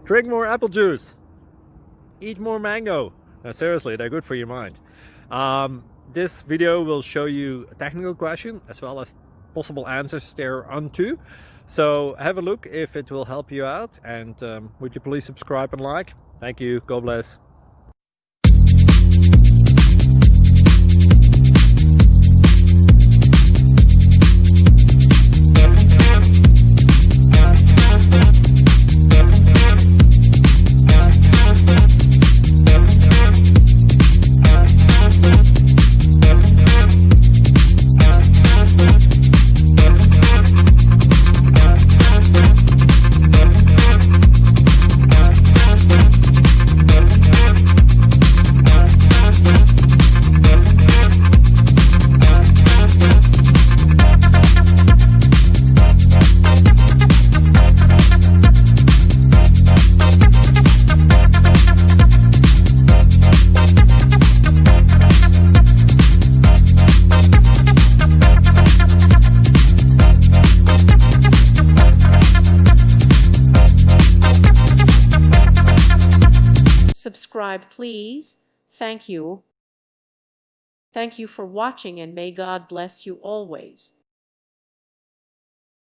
Drink more apple juice. Eat more mango. No, seriously, they're good for your mind. This video will show you a technical question as well as possible answers thereunto. So have a look if it will help you out, and would you please subscribe and like? Thank you. God bless. Subscribe, please. Thank you. Thank you for watching, and may God bless you always.